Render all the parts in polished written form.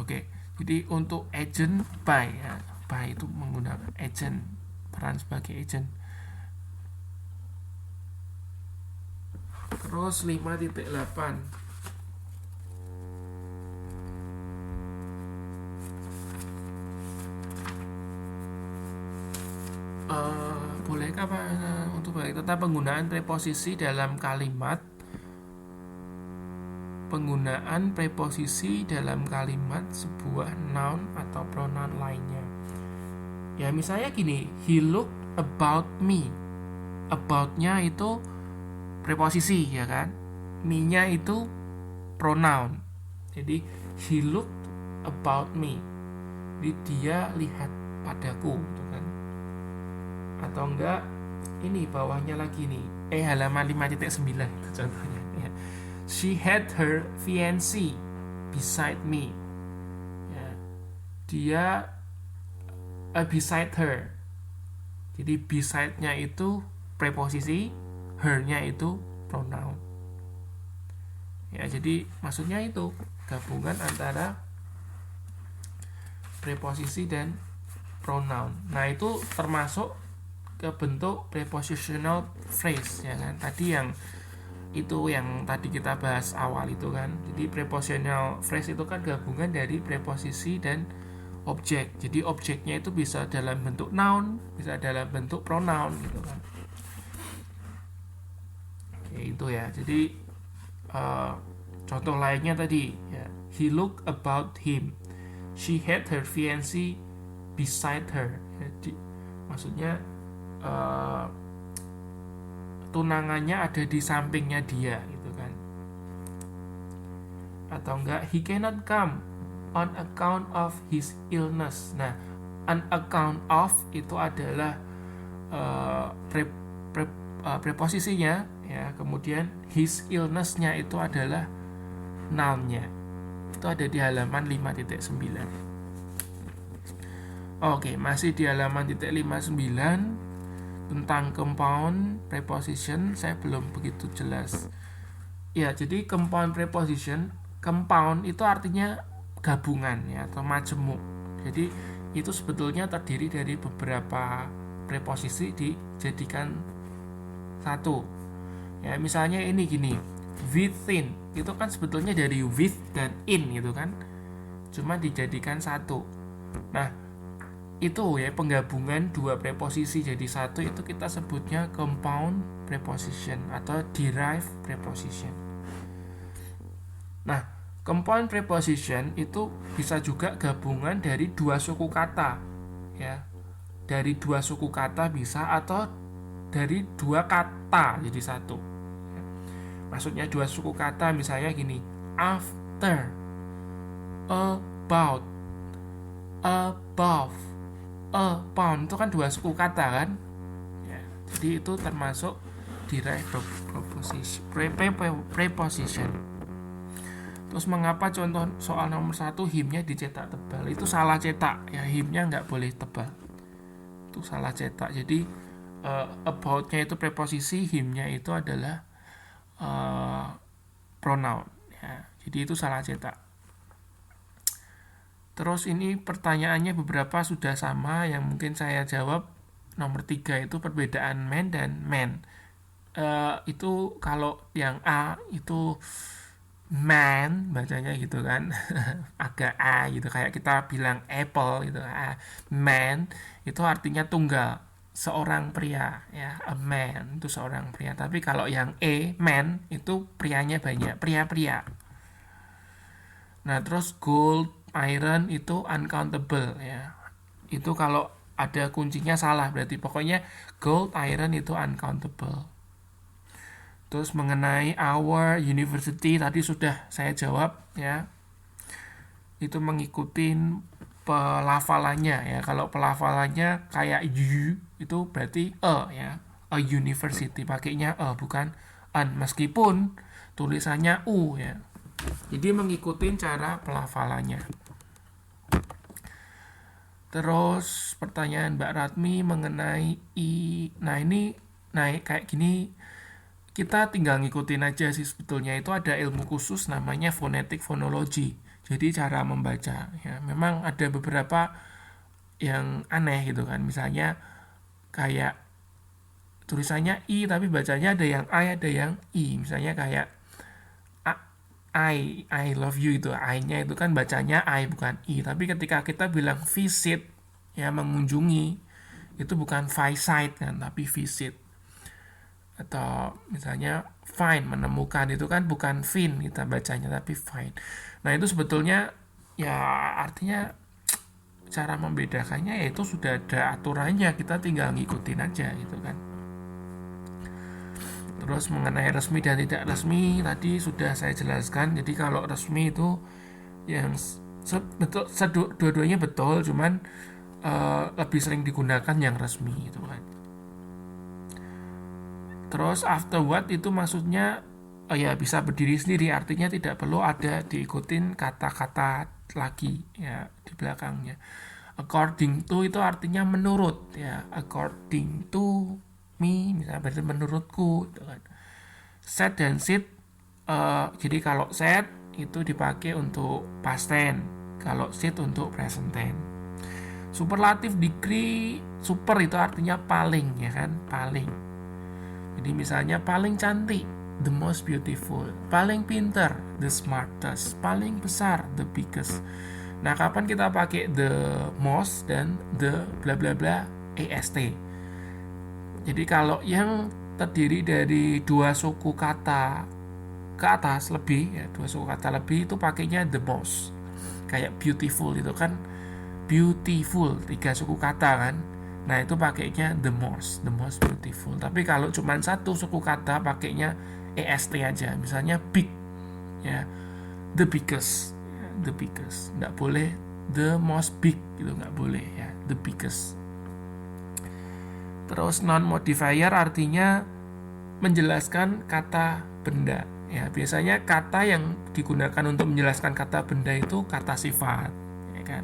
Oke, jadi untuk agent by ya, by itu menggunakan agent, peran sebagai agent. Terus 5.8, bolehkah untuk baik tentang penggunaan preposisi dalam kalimat, penggunaan preposisi dalam kalimat sebuah noun atau pronoun lainnya. Ya misalnya gini, he looked about me. About-nya itu preposisi ya kan, me-nya itu pronoun. Jadi he looked about me, jadi dia lihat padaku gitu kan. Atau enggak ini bawahnya lagi nih, halaman 5.9 itu contohnya ya. She had her fiancé beside me ya. Dia beside her, jadi beside-nya itu preposisi, her-nya itu pronoun ya. Jadi maksudnya itu gabungan antara preposisi dan pronoun. Nah itu termasuk ke bentuk prepositional phrase ya kan. Tadi yang itu yang tadi kita bahas awal itu kan. Jadi prepositional phrase itu kan gabungan dari preposisi dan objek. Jadi objeknya itu bisa dalam bentuk noun, bisa dalam bentuk pronoun gitu kan. Oke, itu ya. Jadi contoh lainnya tadi ya, he looked about him, she had her fiancé beside her. Jadi maksudnya tunangannya ada di sampingnya dia gitu kan. Atau enggak, he cannot come on account of his illness. Nah, on account of itu adalah preposisinya ya, kemudian his illness-nya itu adalah noun-nya. Itu ada di halaman 5.9. Oke, masih di halaman 59 tentang compound preposition saya belum begitu jelas. Ya, jadi compound preposition, compound itu artinya gabungan ya atau majemuk. Jadi itu sebetulnya terdiri dari beberapa preposisi dijadikan satu. Ya, misalnya ini gini, within itu kan sebetulnya dari with dan in gitu kan. Cuma dijadikan satu. Nah, itu ya penggabungan dua preposisi jadi satu itu kita sebutnya compound preposition atau derived preposition. Nah, compound preposition itu bisa juga gabungan dari dua suku kata ya. Dari dua suku kata bisa, atau dari dua kata jadi satu. Maksudnya dua suku kata misalnya gini, after, about, above, upon, itu kan dua suku kata kan ya, jadi itu termasuk derived preposition. Terus mengapa contoh soal nomor 1 himnya dicetak tebal? Itu salah cetak ya, himnya nggak boleh tebal, itu salah cetak. Jadi about-nya itu preposisi, himnya itu adalah pronoun ya, jadi itu salah cetak. Terus ini pertanyaannya beberapa sudah sama, yang mungkin saya jawab nomor 3 itu perbedaan man dan man. Itu kalau yang A itu man bacanya gitu kan agak A gitu, kayak kita bilang apple gitu. Man itu artinya tunggal, seorang pria ya, a man itu seorang pria. Tapi kalau yang man itu prianya banyak, pria-pria. Nah terus gold, iron itu uncountable ya. Itu kalau ada kuncinya salah berarti pokoknya gold, iron itu uncountable. Terus mengenai our university tadi sudah saya jawab ya. Itu mengikuti pelafalannya ya. Kalau pelafalannya kayak u itu berarti ya. A university pakainya bukan an, meskipun tulisannya u ya. Jadi mengikuti cara pelafalannya. Terus pertanyaan Mbak Ratmi mengenai nah ini kayak gini kita tinggal ngikutin aja sih sebetulnya. Itu ada ilmu khusus namanya phonetic phonology. Jadi cara membaca ya, memang ada beberapa yang aneh gitu kan. Misalnya kayak tulisannya I tapi bacanya ada yang I ada yang I. Misalnya kayak I love you, itu I-nya itu kan bacanya I bukan I. Tapi ketika kita bilang visit ya mengunjungi, itu bukan visit kan tapi visit. Atau misalnya find menemukan, itu kan bukan find kita bacanya tapi find. Nah itu sebetulnya ya artinya cara membedakannya yaitu sudah ada aturannya, kita tinggal ngikutin aja gitu kan. Terus mengenai resmi dan tidak resmi tadi sudah saya jelaskan. Jadi kalau resmi itu yang betul, dua-duanya betul, cuman lebih sering digunakan yang resmi itu kan. Terus afterward itu maksudnya ya bisa berdiri sendiri, artinya tidak perlu ada diikutin kata-kata lagi ya di belakangnya. According to itu artinya menurut ya, according to me misalnya berarti menurutku gitu kan. Set dan sit jadi kalau set itu dipakai untuk past tense, kalau sit untuk present tense. Superlatif degree, super itu artinya paling ya kan, paling. Jadi misalnya paling cantik, the most beautiful, paling pintar, the smartest, paling besar, the biggest. Nah, kapan kita pakai the most dan the bla bla bla est? Jadi kalau yang terdiri dari dua suku kata ke atas lebih ya, dua suku kata lebih itu pakainya the most. Kayak beautiful itu kan beautiful, tiga suku kata kan. Nah itu pakainya the most beautiful. Tapi kalau cuma satu suku kata pakainya est aja. Misalnya big ya, the biggest, nggak boleh the most big gitu, nggak boleh ya, the biggest. Terus non modifier artinya menjelaskan kata benda ya. Biasanya kata yang digunakan untuk menjelaskan kata benda itu kata sifat ya kan.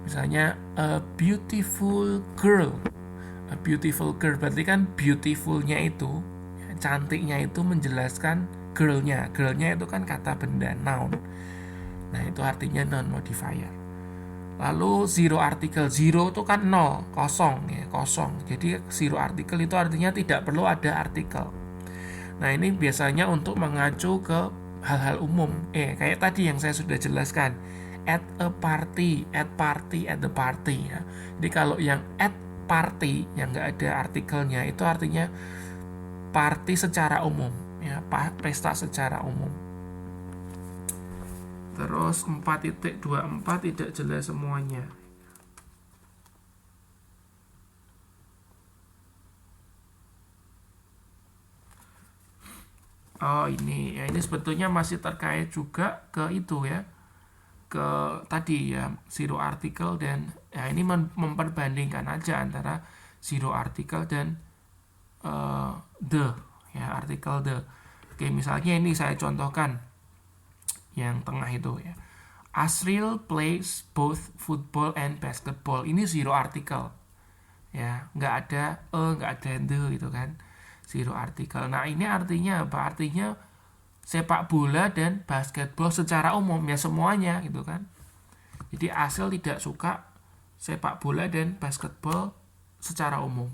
Misalnya a beautiful girl, berarti kan beautifulnya itu ya, cantiknya itu menjelaskan girlnya itu kan kata benda, noun. Nah itu artinya non modifier. Lalu zero article, zero itu kan nol, kosong ya, kosong. Jadi zero article itu artinya tidak perlu ada artikel. Nah ini biasanya untuk mengacu ke hal-hal umum. Kayak tadi yang saya sudah jelaskan, at a party, at the party ya. Jadi kalau yang at party yang nggak ada artikelnya itu artinya party secara umum ya, pesta secara umum. Terus 4.24 tidak jelas semuanya. Oh ini ya, ini sebetulnya masih terkait juga ke itu ya, ke tadi ya zero article dan ya ini memperbandingkan aja antara zero article dan the ya, artikel the. Oke misalnya ini saya contohkan yang tengah itu ya, Asril plays both football and basketball. Ini zero article ya, nggak ada nggak ada the gitu kan, zero article. Nah ini artinya apa? Artinya sepak bola dan basketball secara umum ya, semuanya gitu kan. Jadi Asril tidak suka sepak bola dan basketball secara umum.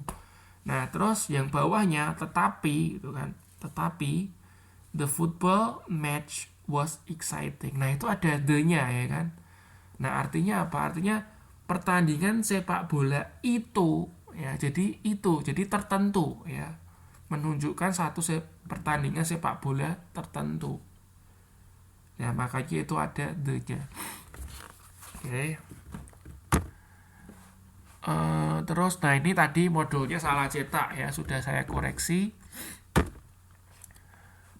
Nah terus yang bawahnya tetapi gitu kan, tetapi the football match was exciting. Nah itu ada the-nya ya kan. Nah artinya apa? Artinya pertandingan sepak bola itu ya, jadi itu jadi tertentu ya, menunjukkan satu pertandingan sepak bola tertentu. Ya makanya itu ada the-nya. Oke. Terus nah ini tadi modulnya salah cetak ya, sudah saya koreksi.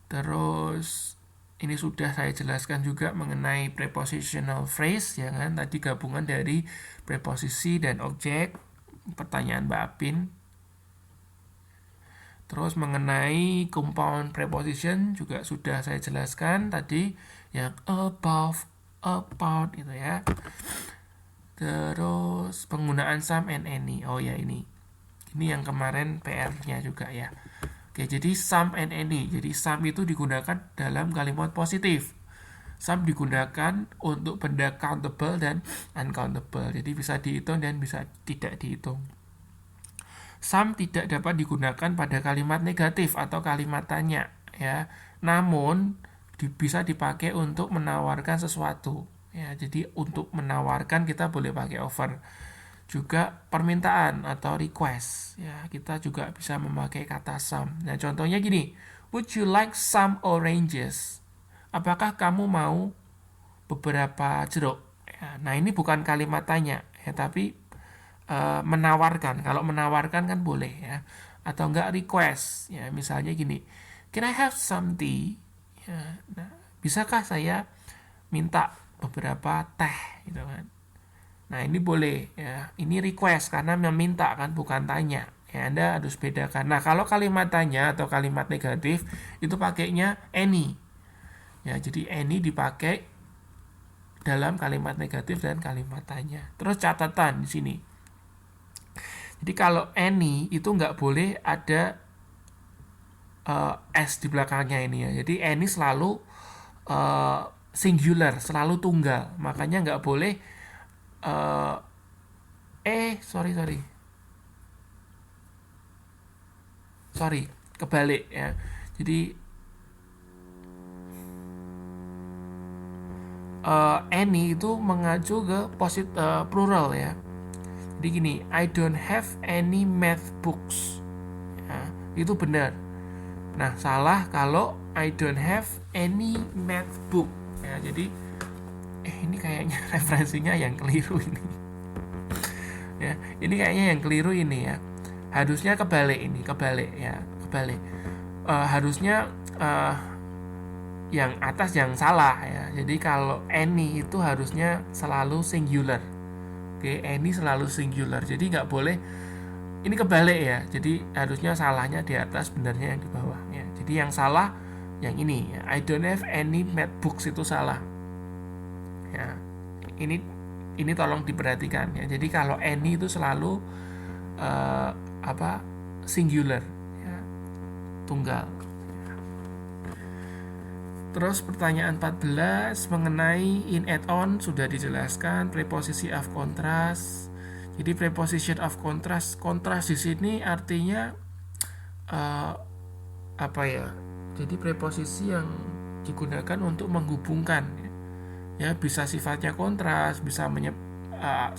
Terus ini sudah saya jelaskan juga mengenai prepositional phrase ya kan, tadi gabungan dari preposisi dan objek, pertanyaan Mbak Apin. Terus mengenai compound preposition juga sudah saya jelaskan tadi, yang above, about gitu ya. Terus penggunaan some and any. Oh ya ini yang kemarin PR-nya juga ya. Oke, jadi some and any. Jadi some itu digunakan dalam kalimat positif. Some digunakan untuk benda countable dan uncountable. Jadi bisa dihitung dan bisa tidak dihitung. Some tidak dapat digunakan pada kalimat negatif atau kalimat tanya, ya. Namun bisa dipakai untuk menawarkan sesuatu. Ya, jadi untuk menawarkan kita boleh pakai offer. Juga permintaan atau request, ya, kita juga bisa memakai kata some. Nah, contohnya gini, would you like some oranges? Apakah kamu mau beberapa jeruk? Ya, nah, ini bukan kalimat tanya, ya, tapi menawarkan. Kalau menawarkan kan boleh, ya. Atau enggak request, ya, misalnya gini, can I have some tea? Ya, nah, bisakah saya minta beberapa teh, gitu kan? Nah, ini boleh, ya. Ini request karena meminta kan, bukan tanya. Ya, Anda harus bedakan. Nah, kalau kalimat tanya atau kalimat negatif itu pakainya any. Ya, jadi any dipakai dalam kalimat negatif dan kalimat tanya. Terus catatan di sini. Jadi kalau any itu nggak boleh ada s di belakangnya ini, ya. Jadi any selalu singular, selalu tunggal. Makanya nggak boleh sorry kebalik, ya. Jadi any itu mengacu ke plural, ya. Jadi gini, I don't have any math books, ya, itu benar. Nah, salah kalau I don't have any math book, ya. Jadi ini kayaknya referensinya yang keliru ini. Ya, ini kayaknya yang keliru ini, ya. Harusnya kebalik ini, kebalik, ya, kebalik. Harusnya yang atas yang salah, ya. Jadi kalau any itu harusnya selalu singular. Oke, any selalu singular. Jadi nggak boleh ini kebalik, ya. Jadi harusnya salahnya di atas, benarnya yang di bawah, ya. Jadi yang salah yang ini, ya. I don't have any math books itu salah. Ya. Ini tolong diperhatikan, ya. Jadi kalau any itu selalu singular, ya, tunggal. Terus pertanyaan 14 mengenai in add-on sudah dijelaskan, preposisi of contrast. Jadi preposition of contrast di sini artinya Jadi preposisi yang digunakan untuk menghubungkan, ya, bisa sifatnya kontras, bisa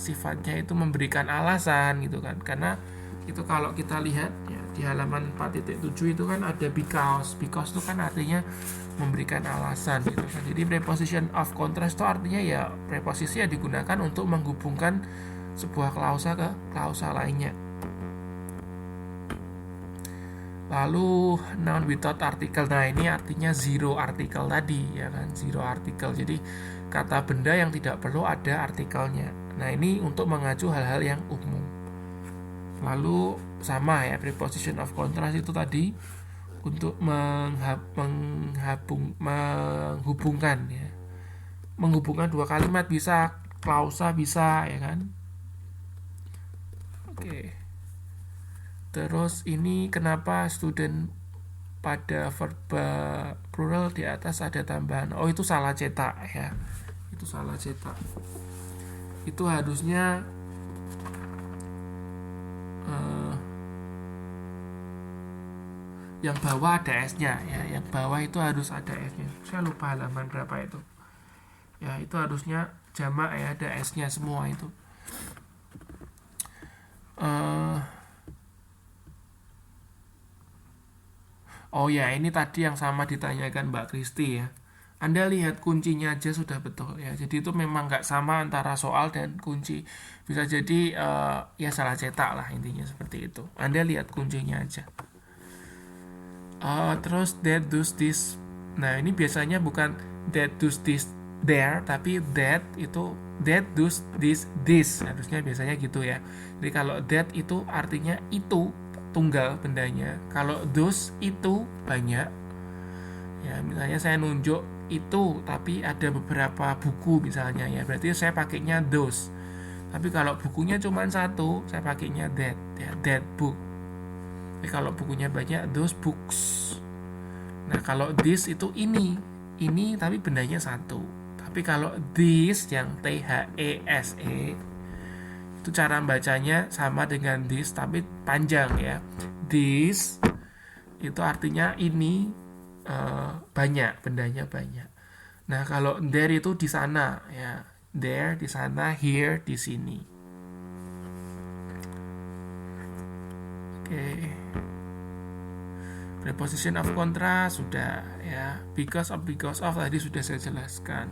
sifatnya itu memberikan alasan, gitu kan. Karena itu kalau kita lihat, ya, di halaman 4.7 itu kan ada because itu kan artinya memberikan alasan, gitu kan. Jadi preposition of contrast itu artinya ya preposisi yang digunakan untuk menghubungkan sebuah klausa ke klausa lainnya. Lalu noun without article, nah ini artinya zero article tadi, ya kan, zero article. Jadi kata benda yang tidak perlu ada artikelnya. Nah, ini untuk mengacu hal-hal yang umum. Lalu sama, ya, preposition of contrast itu tadi untuk menghubungkan, ya. Menghubungkan dua kalimat bisa, klausa bisa, ya kan. Oke. Terus ini kenapa student pada verba plural di atas ada tambahan? Oh, itu salah cetak, ya. Itu salah cetak. Itu harusnya yang bawah ada S-nya, ya. Yang bawah itu harus ada S-nya. Saya lupa halaman berapa itu. Ya, itu harusnya jamak, ya, ada S-nya semua itu. Oh ya, ini tadi yang sama ditanyakan Mbak Kristi, ya. Anda lihat kuncinya aja sudah betul, ya. Jadi itu memang nggak sama antara soal dan kunci. Bisa jadi ya salah cetak lah, intinya seperti itu. Anda lihat kuncinya aja. Terus that does this. Nah, ini biasanya bukan that does this there, tapi that does this. Harusnya biasanya gitu, ya. Jadi kalau that itu artinya itu tunggal bendanya. Kalau those itu banyak. Ya, misalnya saya nunjuk itu tapi ada beberapa buku misalnya, ya. Berarti saya pakainya those. Tapi kalau bukunya cuma satu, saya pakainya that, ya, that book. Tapi kalau bukunya banyak, those books. Nah, kalau this itu ini ini tapi bendanya satu. Tapi kalau this yang THESE itu cara bacanya sama dengan this tapi panjang ya. This itu artinya ini banyak, bendanya banyak. Nah, kalau there itu di sana ya. There di sana, here di sini. Oke. Preposition of contrast sudah ya. Because of tadi sudah saya jelaskan.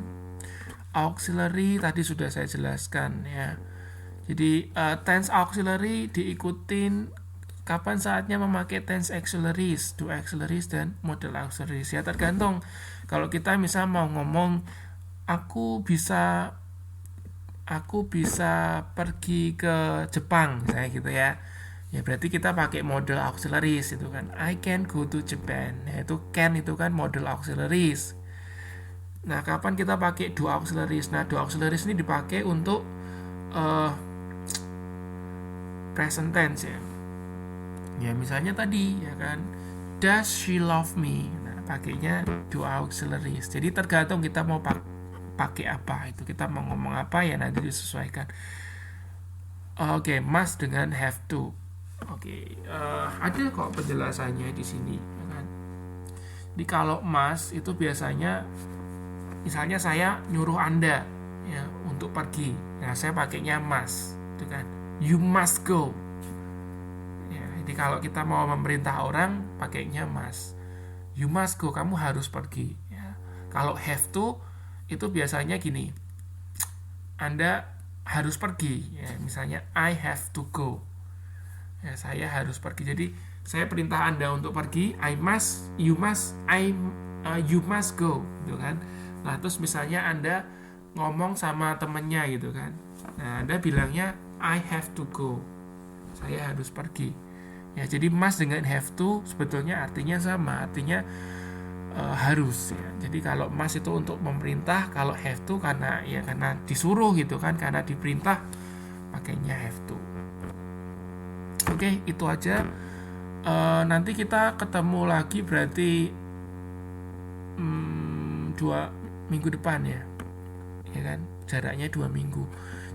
Auxiliary tadi sudah saya jelaskan ya. Jadi tense auxiliary diikutin kapan saatnya memakai tense auxiliaries, do auxiliaries dan model auxiliaries ya, tergantung. Kalau kita misal mau ngomong aku bisa pergi ke Jepang misalnya gitu ya. Ya berarti kita pakai model auxiliaries itu kan. I can go to Japan. Ya, itu can itu kan model auxiliaries. Nah, kapan kita pakai do auxiliaries? Nah, do auxiliaries ini dipakai untuk present tense ya. Ya misalnya tadi ya kan, does she love me? Nah, pakainya do auxiliaries. Jadi tergantung kita mau pakai apa, itu kita mau ngomong apa ya nanti disesuaikan. Oke, must dengan have to. Oke, ada kok penjelasannya di sini ya kan. Jadi kalau must itu biasanya misalnya saya nyuruh Anda ya untuk pergi. Nah, saya pakainya must, itu kan. You must go. Ya, jadi kalau kita mau memerintah orang pakainya must. You must go, kamu harus pergi ya. Kalau have to itu biasanya gini. Anda harus pergi ya, misalnya I have to go. Ya, saya harus pergi. Jadi saya perintah Anda untuk pergi, I must, you must, you must go, gitu kan. Nah, terus misalnya Anda ngomong sama temennya gitu kan. Nah, Anda bilangnya I have to go. Saya harus pergi. Ya, jadi must dengan have to sebetulnya artinya sama, artinya harus ya. Jadi kalau must itu untuk memerintah, kalau have to karena disuruh gitu kan, karena diperintah pakainya have to. Oke, itu aja. Nanti kita ketemu lagi berarti 2 minggu depan ya kan, jaraknya 2 minggu.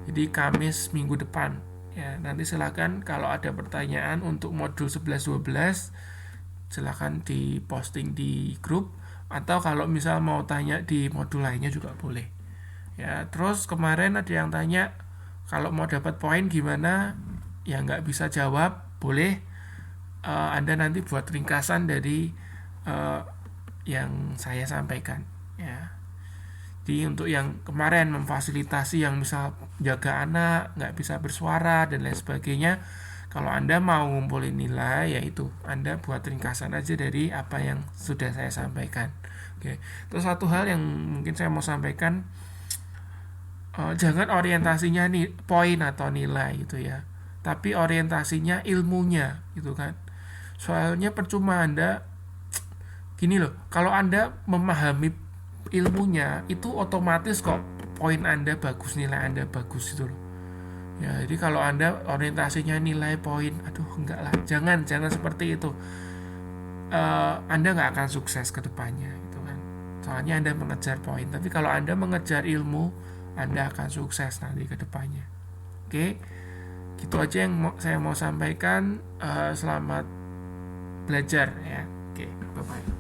Jadi Kamis minggu depan ya. Nanti silakan kalau ada pertanyaan untuk modul 11-12 silakan diposting di grup, atau kalau misal mau tanya di modul lainnya juga boleh ya. Terus kemarin ada yang tanya kalau mau dapat poin gimana ya, nggak bisa jawab, boleh Anda nanti buat ringkasan dari yang saya sampaikan ya. Jadi untuk yang kemarin memfasilitasi yang misal jaga anak nggak bisa bersuara dan lain sebagainya, kalau Anda mau ngumpulin nilai, yaitu Anda buat ringkasan aja dari apa yang sudah saya sampaikan. Oke. Terus satu hal yang mungkin saya mau sampaikan, jangan orientasinya nih poin atau nilai gitu ya, tapi orientasinya ilmunya gitu kan. Soalnya percuma Anda gini loh, kalau Anda memahami ilmunya itu otomatis kok poin Anda bagus, nilai Anda bagus gitu loh. Ya, jadi kalau Anda orientasinya nilai poin, aduh enggak lah, jangan seperti itu. Anda nggak akan sukses ke depannya gitu kan. Soalnya Anda mengejar poin, tapi kalau Anda mengejar ilmu, Anda akan sukses nanti ke depannya. Oke. Gitu aja yang saya mau sampaikan. Selamat belajar ya. Oke, bye-bye.